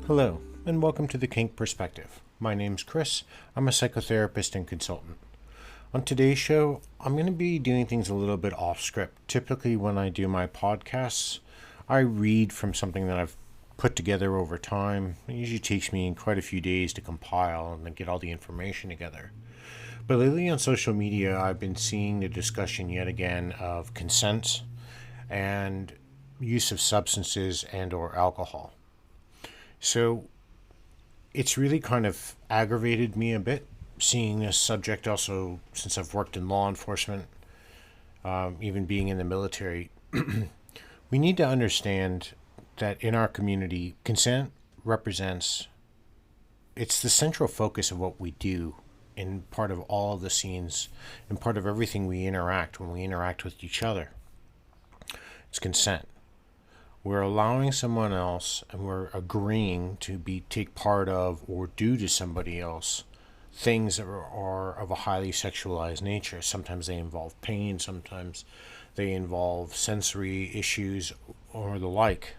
Hello, and welcome to the Kink Perspective. My name's Chris. I'm a psychotherapist and consultant. On today's show, I'm going to be doing things a little bit off script. Typically, when I do my podcasts, I read from something that I've put together over time. It usually takes me quite a few days to compile and then get all the information together. But lately on social media, I've been seeing the discussion yet again of consent and use of substances and or alcohol. So it's really kind of aggravated me a bit seeing this subject also since I've worked in law enforcement, even being in the military. We need to understand that in our community, consent represents, it's the central focus of what we do in part of all of the scenes and part of everything we interact when we interact with each other. It's consent. We're allowing someone else and we're agreeing to take part of or do to somebody else things that are of a highly sexualized nature. Sometimes they involve pain, sometimes they involve sensory issues or the like.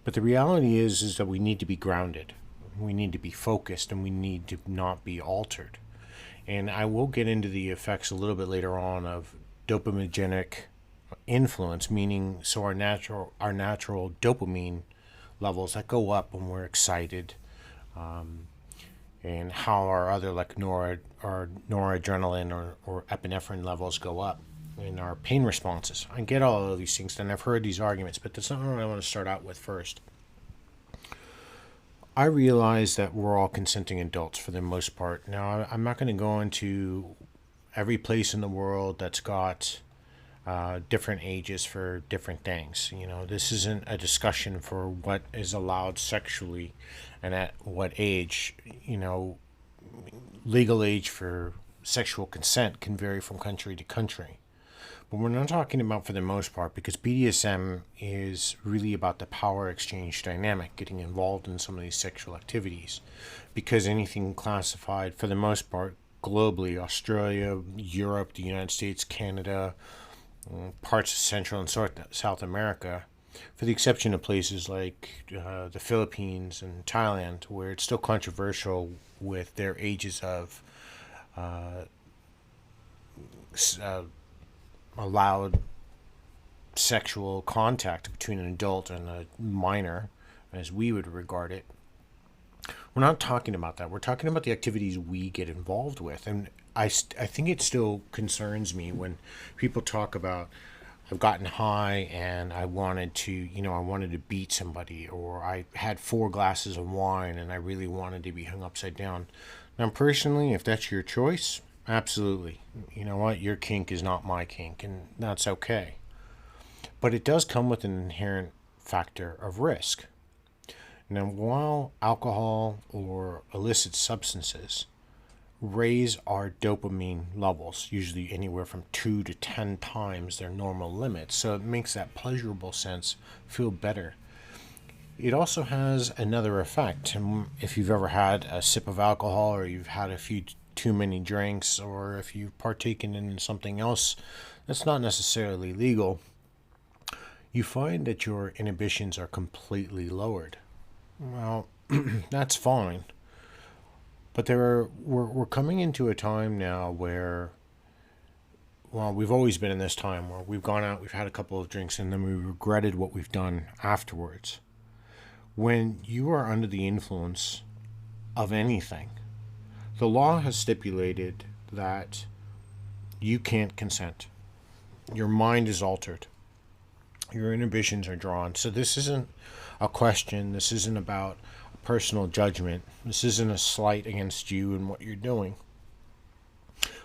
But the reality is that we need to be grounded. We need to be focused and we need to not be altered. And I will get into the effects a little bit later on of dopaminergic influence, meaning so our natural dopamine levels that go up when we're excited, and how our other like noradrenaline or epinephrine levels go up in our pain responses. I get all of these things and I've heard these arguments, but that's not what I want to start out with first. I realize that we're all consenting adults for the most part. Now, I'm not going to go into every place in the world that's got different ages for different things. You know, this isn't a discussion for what is allowed sexually and at what age. You know, legal age for sexual consent can vary from country to country. But we're not talking about for the most part, because BDSM is really about the power exchange dynamic, getting involved in some of these sexual activities. Because anything classified for the most part globally, Australia, Europe, the United States, Canada, parts of Central and South America, for the exception of places like the Philippines and Thailand, where it's still controversial with their ages of allowed sexual contact between an adult and a minor, as we would regard it. We're not talking about that. We're talking about the activities we get involved with. And I think it still concerns me when people talk about, I've gotten high and I wanted to beat somebody, or I had 4 glasses of wine and I really wanted to be hung upside down. Now, personally, if that's your choice, absolutely. You know what? Your kink is not my kink, and that's okay. But it does come with an inherent factor of risk. Now, while alcohol or illicit substances raise our dopamine levels, usually anywhere from 2 to 10 times their normal limit, so it makes that pleasurable sense feel better. It also has another effect. And if you've ever had a sip of alcohol, or you've had a few too many drinks, or if you've partaken in something else that's not necessarily legal, you find that your inhibitions are completely lowered. Well, that's fine. But we're coming into a time now where, well, we've always been in this time where we've gone out, we've had a couple of drinks, and then we regretted what we've done afterwards. When you are under the influence of anything, the law has stipulated that you can't consent. Your mind is altered. Your inhibitions are drawn. So this isn't a question. This isn't about personal judgment. This isn't a slight against you and what you're doing.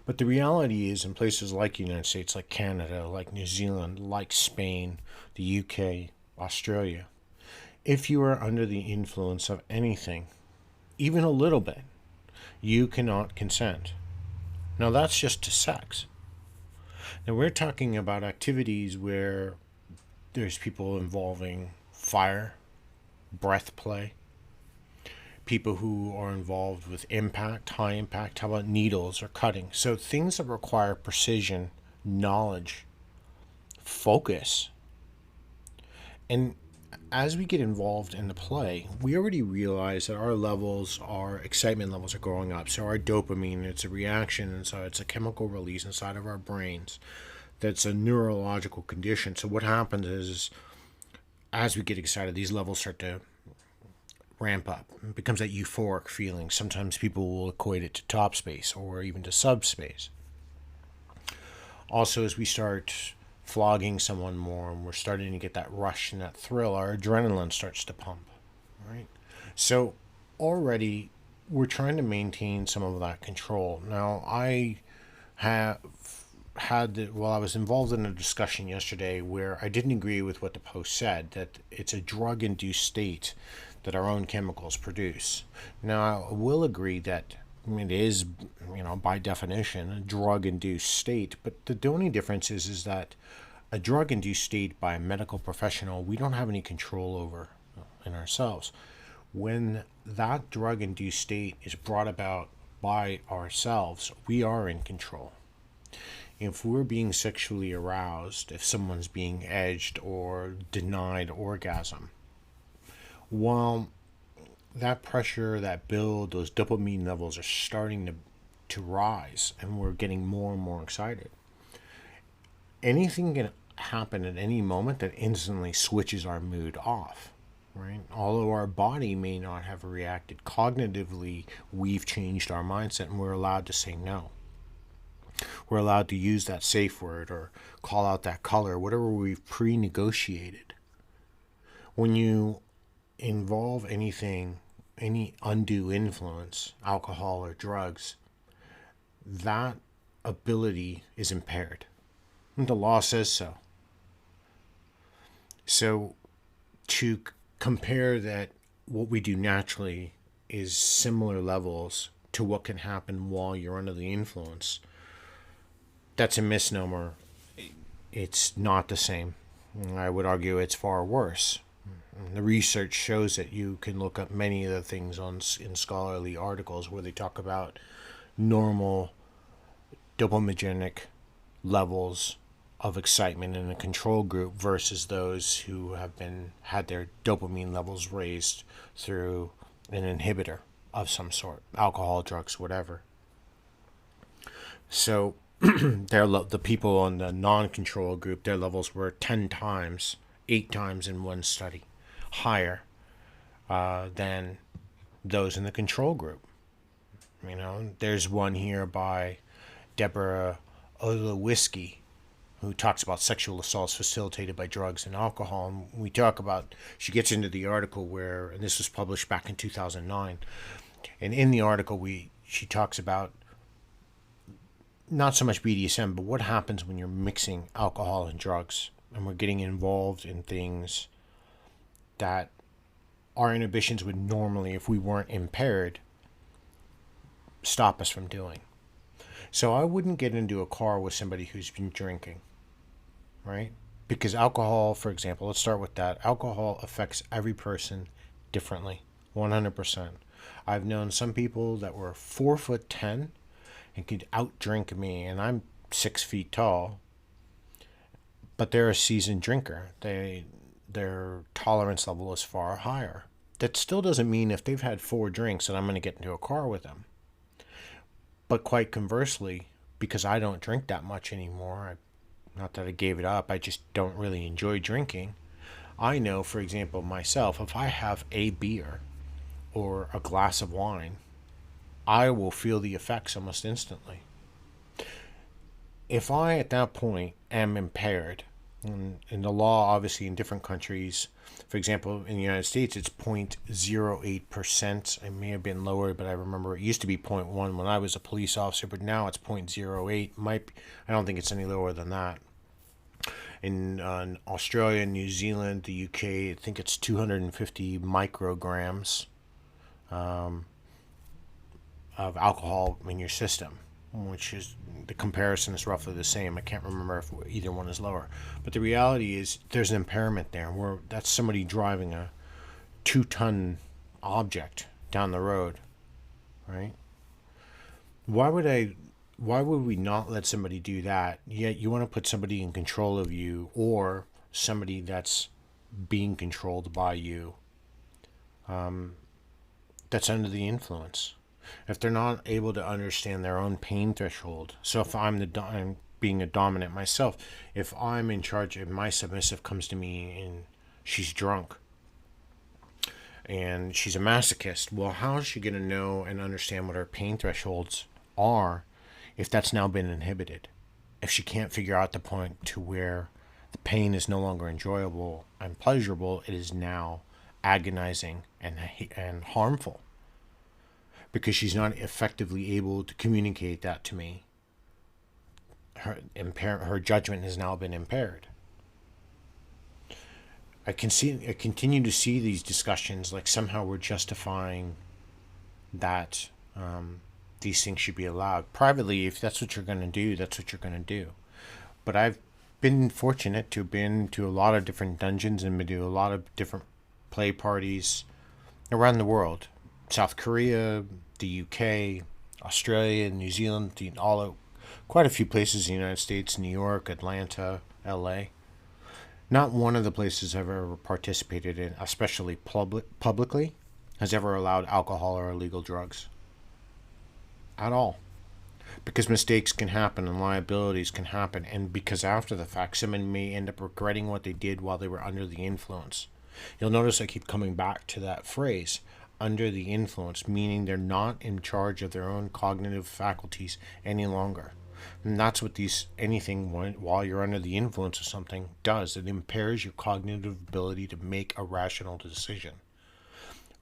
But the reality is, in places like the United States, like Canada, like New Zealand, like Spain, the UK, Australia, if you are under the influence of anything, even a little bit, you cannot consent. Now, that's just to sex. Now, we're talking about activities where there's people involving fire, breath play, people who are involved with impact, high impact, how about needles or cutting? So things that require precision, knowledge, focus. And as we get involved in the play, we already realize that our excitement levels are going up. So our dopamine, it's a reaction, and so it's a chemical release inside of our brains. That's a neurological condition. So what happens is, as we get excited, these levels start to ramp up. It becomes that euphoric feeling. Sometimes people will equate it to top space or even to subspace. Also, as we start flogging someone more and we're starting to get that rush and that thrill, our adrenaline starts to pump, right? So already we're trying to maintain some of that control. Now, I have well, I was involved in a discussion yesterday where I didn't agree with what the post said, that it's a drug induced state that our own chemicals produce. Now, I will agree that it is, by definition, a drug induced state, but the only difference is that a drug induced state by a medical professional, we don't have any control over in ourselves. When that drug induced state is brought about by ourselves, we are in control. If we're being sexually aroused, if someone's being edged or denied orgasm, while that pressure, that build, those dopamine levels are starting to rise and we're getting more and more excited, anything can happen at any moment that instantly switches our mood off, right? Although our body may not have reacted cognitively, we've changed our mindset and we're allowed to say no. We're allowed to use that safe word or call out that color, whatever we've pre-negotiated. When you involve anything, any undue influence, alcohol or drugs, that ability is impaired. And the law says so. So to compare that what we do naturally is similar levels to what can happen while you're under the influence, that's a misnomer. It's not the same. I would argue it's far worse. The research shows that you can look up many of the things in scholarly articles where they talk about normal dopaminergic levels of excitement in a control group versus those who have had their dopamine levels raised through an inhibitor of some sort, alcohol, drugs, whatever. So the people on the non-control group, their levels were 10 times, 8 times in one study, higher than those in the control group. There's one here by Deborah Olowiski, who talks about sexual assaults facilitated by drugs and alcohol. And she gets into the article and this was published back in 2009. And in the article, she talks about not so much BDSM, but what happens when you're mixing alcohol and drugs and we're getting involved in things that our inhibitions would normally, if we weren't impaired, stop us from doing. So I wouldn't get into a car with somebody who's been drinking, right? Because alcohol, for example, let's start with that. Alcohol affects every person differently, 100%. I've known some people that were 4'10" and could outdrink me, and I'm 6 feet tall, but they're a seasoned drinker. Their tolerance level is far higher. That still doesn't mean if they've had 4 drinks that I'm going to get into a car with them. But quite conversely, because I don't drink that much anymore, not that I gave it up, I just don't really enjoy drinking. I know, for example, myself, if I have a beer or a glass of wine, I will feel the effects almost instantly. If I, at that point, am impaired, and in the law, obviously, in different countries, for example, in the United States, it's 0.08%. It may have been lower, but I remember it used to be 0.1 when I was a police officer, but now it's 0.08. I don't think it's any lower than that. In Australia, New Zealand, the UK, I think it's 250 micrograms of alcohol in your system, which is, the comparison is roughly the same. I can't remember if either one is lower. But the reality is there's an impairment there. That's somebody driving a 2-ton object down the road, right? Why would we not let somebody do that? Yet you want to put somebody in control of you, or somebody that's being controlled by you, that's under the influence. If they're not able to understand their own pain threshold, so if I'm being a dominant myself, if I'm in charge, if my submissive comes to me and she's drunk and she's a masochist, well, how is she going to know and understand what her pain thresholds are if that's now been inhibited? If she can't figure out the point to where the pain is no longer enjoyable and pleasurable, it is now agonizing and harmful, because she's not effectively able to communicate that to me. Her judgment has now been impaired. I continue to see these discussions like somehow we're justifying that these things should be allowed. Privately, if that's what you're going to do, that's what you're going to do. But I've been fortunate to have been to a lot of different dungeons and been to a lot of different play parties around the world. South Korea, the UK, Australia, New Zealand, quite a few places in the United States, New York, Atlanta, LA. Not one of the places I've ever participated in, especially publicly, has ever allowed alcohol or illegal drugs. At all. Because mistakes can happen and liabilities can happen, and because after the fact, someone may end up regretting what they did while they were under the influence. You'll notice I keep coming back to that phrase, under the influence, meaning they're not in charge of their own cognitive faculties any longer. And that's what anything while you're under the influence of something does. It impairs your cognitive ability to make a rational decision.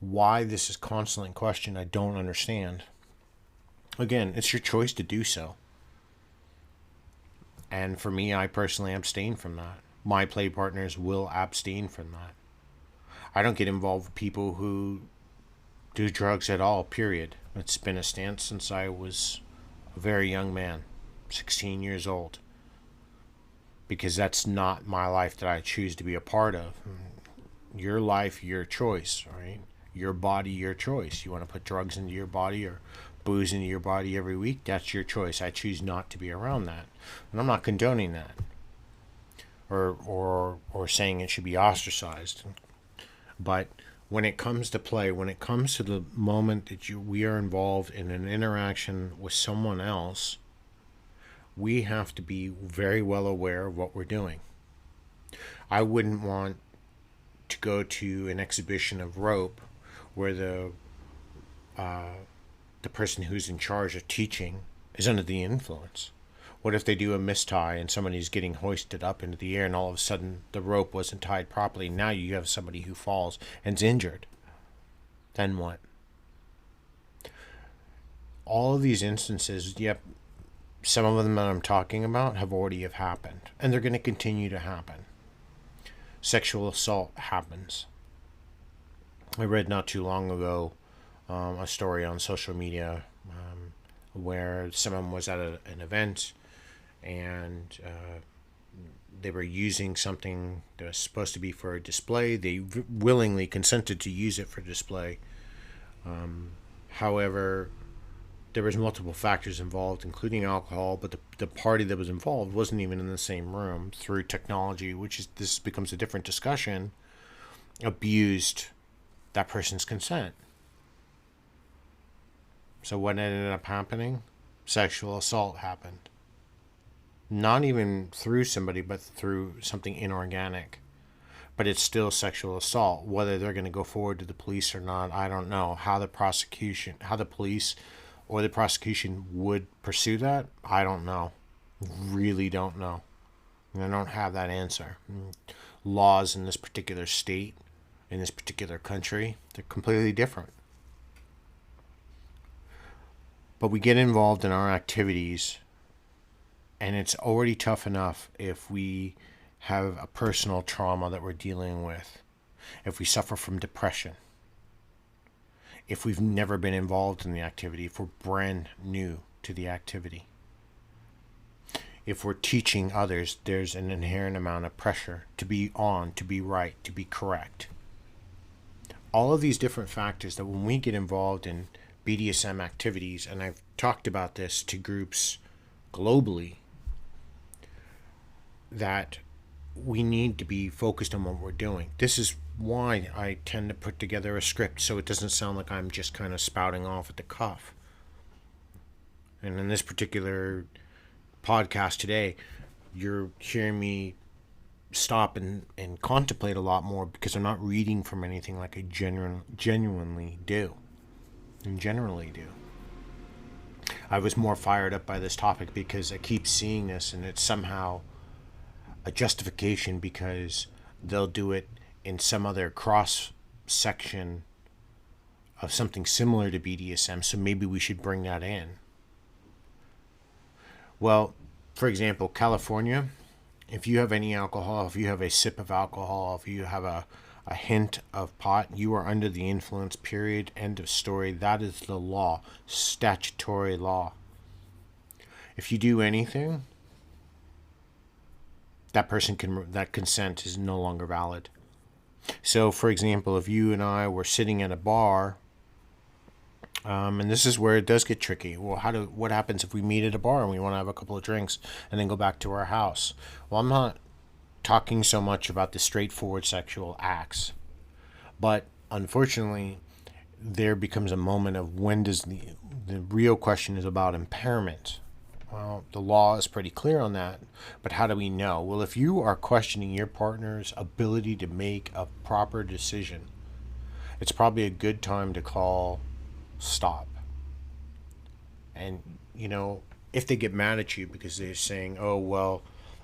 Why this is constantly in question, I don't understand. Again, it's your choice to do so. And for me, I personally abstain from that. My play partners will abstain from that. I don't get involved with people who do drugs at all, period. It's been a stance since I was a very young man, 16 years old. Because that's not my life that I choose to be a part of. Your life, your choice, right? Your body, your choice. You want to put drugs into your body or booze into your body every week, that's your choice. I choose not to be around that. And I'm not condoning that. Or saying it should be ostracized. But when it comes to play, when it comes to the moment that we are involved in an interaction with someone else, we have to be very well aware of what we're doing. I wouldn't want to go to an exhibition of rope where the person who's in charge of teaching is under the influence. What if they do a mistie and somebody's getting hoisted up into the air and all of a sudden the rope wasn't tied properly? Now you have somebody who falls and's injured. Then what? All of these instances, yep, some of them that I'm talking about have happened. And they're going to continue to happen. Sexual assault happens. I read not too long ago a story on social media where someone was at an event and they were using something that was supposed to be for a display. They willingly consented to use it for display. However, there was multiple factors involved, including alcohol, but the party that was involved wasn't even in the same room. Through technology, this becomes a different discussion, abused that person's consent. So what ended up happening? Sexual assault happened. Not even through somebody, but through something inorganic. But it's still sexual assault. Whether they're going to go forward to the police or not, I don't know. How the police or the prosecution would pursue that, I don't know. Really don't know. I don't have that answer. Laws in this particular state, in this particular country, they're completely different. But we get involved in our activities, and it's already tough enough if we have a personal trauma that we're dealing with, if we suffer from depression, if we've never been involved in the activity, if we're brand new to the activity. If we're teaching others, there's an inherent amount of pressure to be on, to be right, to be correct. All of these different factors that when we get involved in BDSM activities, and I've talked about this to groups globally, that we need to be focused on what we're doing. This is why I tend to put together a script so it doesn't sound like I'm just kind of spouting off at the cuff. And in this particular podcast today, you're hearing me stop and contemplate a lot more because I'm not reading from anything like I genuinely do. And generally do. I was more fired up by this topic because I keep seeing this and it's somehow a justification because they'll do it in some other cross section of something similar to BDSM, so maybe we should bring that in. Well, for example, California, if you have any alcohol, if you have a sip of alcohol, if you have a hint of pot, you are under the influence, period, end of story. That is the law, statutory law. If you do anything, that consent is no longer valid. So, for example, if you and I were sitting at a bar, and this is where it does get tricky. Well, what happens if we meet at a bar and we want to have a couple of drinks and then go back to our house? Well, I'm not talking so much about the straightforward sexual acts, but unfortunately, there becomes a moment of when does the real question is about impairment. Well, the law is pretty clear on that, but how do we know? Well, if you are questioning your partner's ability to make a proper decision, it's probably a good time to call stop. And, if they get mad at you because they're saying, oh, well,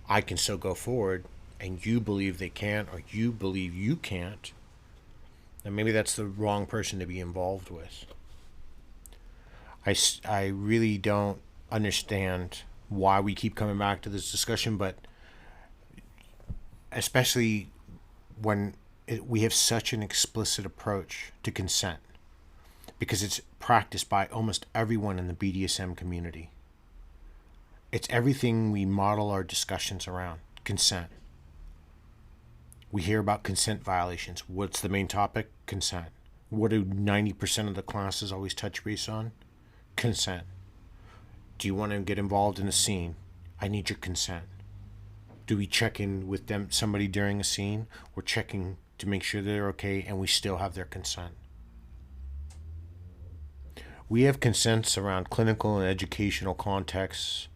I can still go forward, and you believe they can't, or you believe you can't, then maybe that's the wrong person to be involved with. I really don't understand why we keep coming back to this discussion, but especially when we have such an explicit approach to consent, because it's practiced by almost everyone in the BDSM community. It's everything we model our discussions around, consent. We hear about consent violations. What's the main topic? Consent. What do 90% of the classes always touch base on? Consent. Do you want to get involved in a scene? I need your consent. Do we check in with somebody during a scene? We're checking to make sure they're okay and we still have their consent. We have consents around clinical and educational contexts,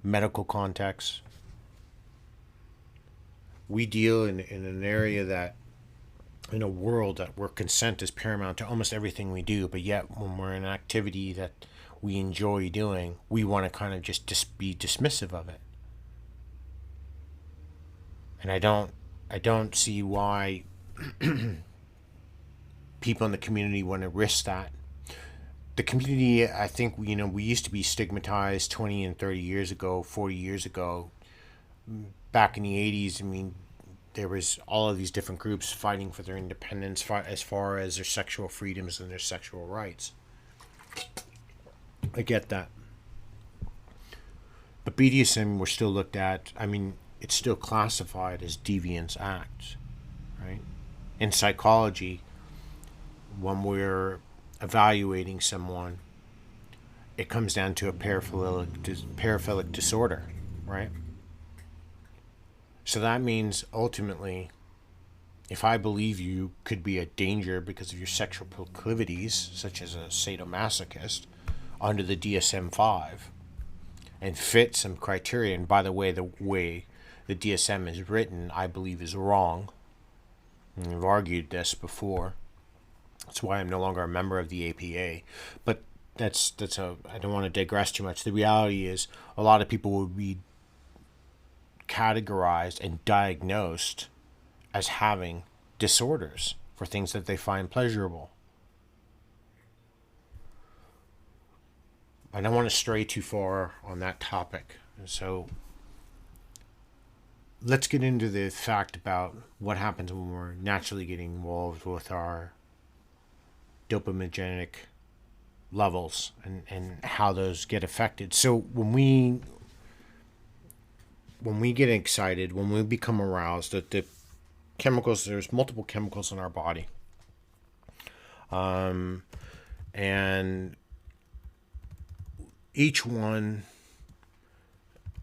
medical contexts. We deal in an area in a world where consent is paramount to almost everything we do, but yet when we're in an activity that we enjoy doing, we want to kind of just be dismissive of it. And I don't see why people in the community want to risk that. The community, I think, we used to be stigmatized 20 and 30 years ago, 40 years ago. Back in the 80s, there was all of these different groups fighting for their independence as far as their sexual freedoms and their sexual rights. I get that. But BDSM, we're still looked at, it's still classified as deviance acts, right? In psychology, when we're evaluating someone, it comes down to a paraphilic disorder, right? So that means ultimately, if I believe you could be a danger because of your sexual proclivities, such as a sadomasochist, under the DSM-5, and fit some criteria, and by the way the DSM is written, I believe is wrong. And we've argued this before. That's why I'm no longer a member of the APA. But I don't want to digress too much. The reality is a lot of people will be categorized and diagnosed as having disorders for things that they find pleasurable. I don't want to stray too far on that topic. So let's get into the fact about what happens when we're naturally getting involved with our dopaminergic levels and how those get affected. So when we get excited, when we become aroused, the chemicals, there's multiple chemicals in our body. And each one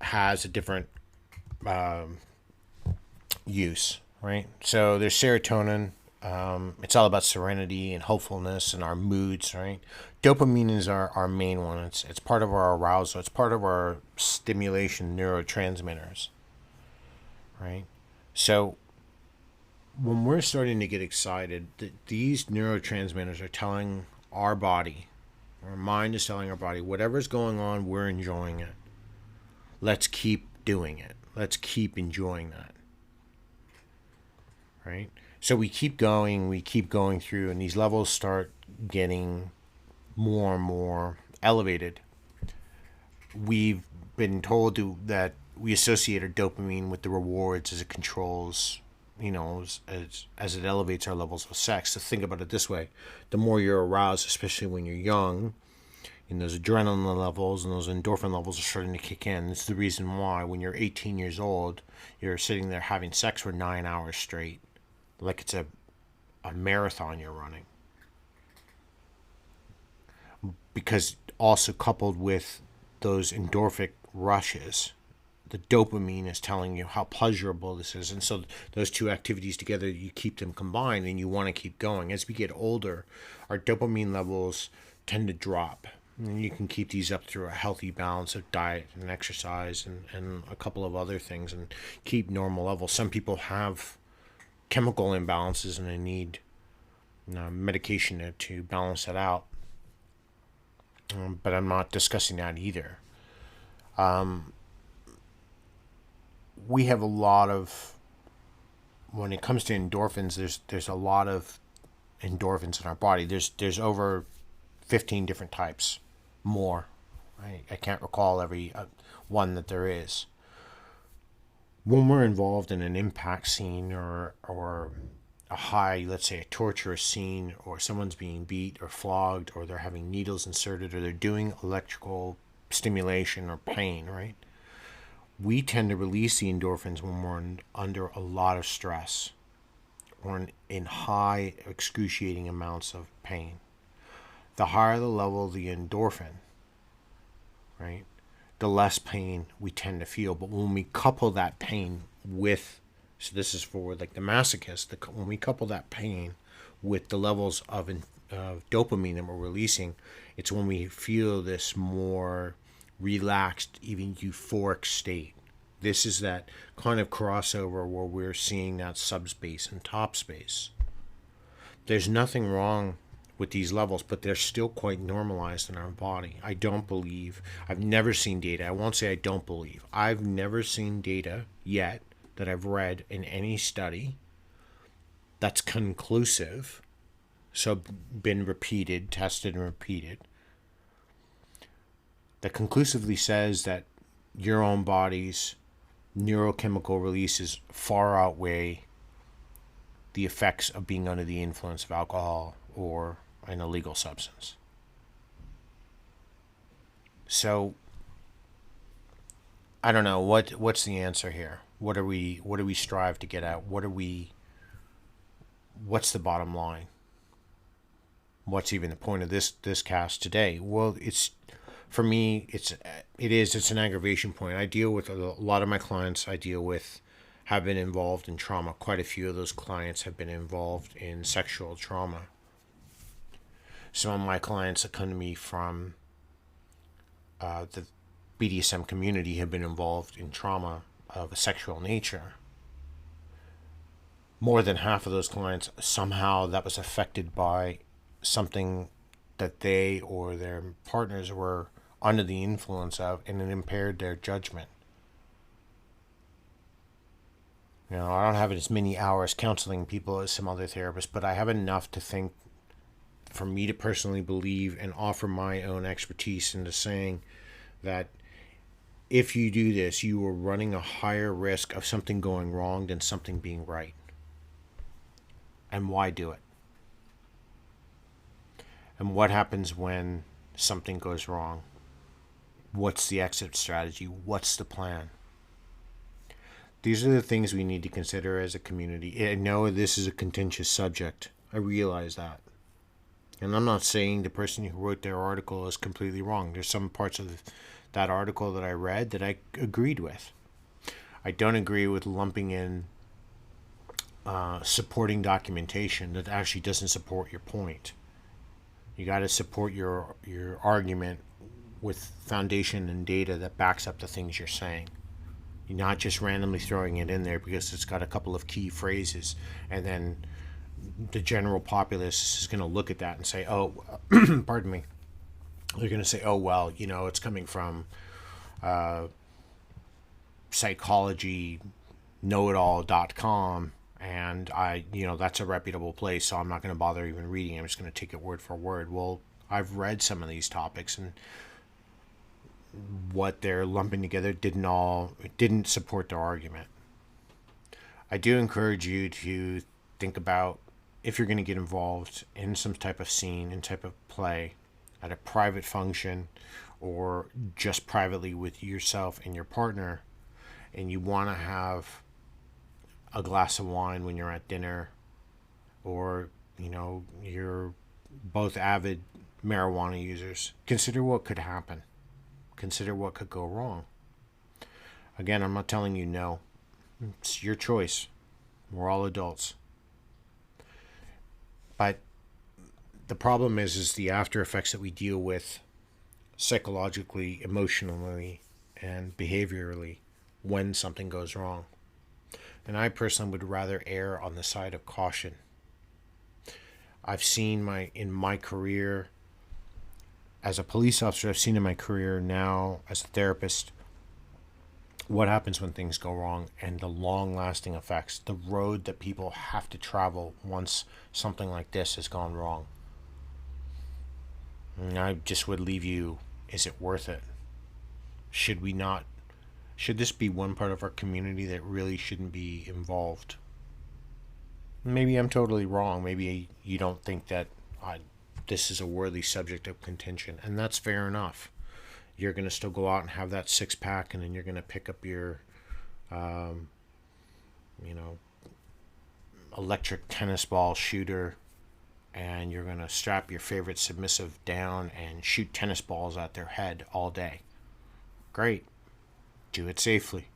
has a different use, right? So there's serotonin. It's all about serenity and hopefulness and our moods, right? Dopamine is our main one. It's part of our arousal. It's part of our stimulation neurotransmitters, right? So when we're starting to get excited, these neurotransmitters are telling our body, our mind is telling our body, whatever's going on, we're enjoying it. Let's keep doing it. Let's keep enjoying that, right? So we keep going through, and these levels start getting more and more elevated. We've been told that we associate our dopamine with the rewards as it controls, as it elevates our levels of sex. So think about it this way: the more you're aroused, especially when you're young, and those adrenaline levels and those endorphin levels are starting to kick in. It's the reason why when you're 18 years old, you're sitting there having sex for 9 hours straight, like it's a marathon you're running. Because also coupled with those endorphic rushes, the dopamine is telling you how pleasurable this is. And so those two activities together, you keep them combined and you want to keep going. As we get older, our dopamine levels tend to drop. And you can keep these up through a healthy balance of diet and exercise and a couple of other things and keep normal levels. Some people have chemical imbalances and they need medication to balance that out. But I'm not discussing that either. We have a lot of, when it comes to endorphins, there's a lot of endorphins in our body. There's over 15 different types, more. I can't recall every one that there is. When we're involved in an impact scene or a high, let's say a torturous scene, or someone's being beat or flogged, or they're having needles inserted, or they're doing electrical stimulation or pain, right? We tend to release the endorphins when we're under a lot of stress or in high, excruciating amounts of pain. The higher the level of the endorphin, right, the less pain we tend to feel. But when we couple that pain with, so this is for like the masochist, when we couple that pain with the levels of dopamine that we're releasing, it's when we feel this more relaxed, even euphoric state. This is that kind of crossover where we're seeing that subspace and top space. There's nothing wrong with these levels, but they're still quite normalized in our body. I don't believe, I've never seen data. I won't say I don't believe. I've never seen data yet that I've read in any study that's conclusive, so been repeated, tested and repeated, that conclusively says that your own body's neurochemical releases far outweigh the effects of being under the influence of alcohol or an illegal substance. So I don't know what's the answer here. What do we strive to get at? What's the bottom line? What's even the point of this cast today? Well, it's, for me, it's an aggravation point. I deal with a lot of my clients have been involved in trauma. Quite a few of those clients have been involved in sexual trauma. Some of my clients that come to me from the BDSM community have been involved in trauma of a sexual nature. More than half of those clients, somehow that was affected by something that they or their partners were under the influence of, and it impaired their judgment. I don't have as many hours counseling people as some other therapists, but I have enough to think, for me to personally believe and offer my own expertise into saying that if you do this, you are running a higher risk of something going wrong than something being right. And why do it? And what happens when something goes wrong? What's the exit strategy? What's the plan? These are the things we need to consider as a community. I know this is a contentious subject. I realize that. And I'm not saying the person who wrote their article is completely wrong. There's some parts of that article that I read that I agreed with. I don't agree with lumping in supporting documentation that actually doesn't support your point. You got to support your argument with foundation and data that backs up the things you're saying. You're not just randomly throwing it in there because it's got a couple of key phrases, and then the general populace is going to look at that and say, "Oh, pardon me." They're going to say, "Oh, well, it's coming from psychologyknowitall.com, and that's a reputable place, so I'm not going to bother even reading. I'm just going to take it word for word." Well, I've read some of these topics, and what they're lumping together didn't support their argument. I do encourage you to think about, if you're going to get involved in some type of scene and type of play at a private function, or just privately with yourself and your partner, and you want to have a glass of wine when you're at dinner, or you're both avid marijuana users, consider what could happen. Consider what could go wrong. Again, I'm not telling you no. It's your choice. We're all adults. But the problem is the after effects that we deal with psychologically, emotionally, and behaviorally when something goes wrong. And I personally would rather err on the side of caution. I've seen in my career as a police officer, I've seen in my career now as a therapist, what happens when things go wrong and the long-lasting effects, the road that people have to travel once something like this has gone wrong. And I just would leave you, is it worth it? Should this be one part of our community that really shouldn't be involved? Maybe I'm totally wrong. Maybe you don't think that this is a worthy subject of contention, and that's fair enough. You're going to still go out and have that six-pack, and then you're going to pick up your electric tennis ball shooter, and you're going to strap your favorite submissive down and shoot tennis balls at their head all day. Great. Do it safely.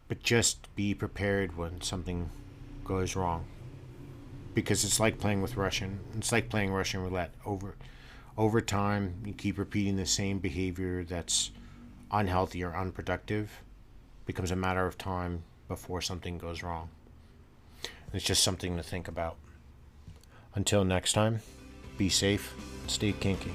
But just be prepared when something goes wrong. Because it's like playing Russian roulette. Over time, you keep repeating the same behavior that's unhealthy or unproductive. It becomes a matter of time before something goes wrong. It's just something to think about. Until next time, be safe, stay kinky.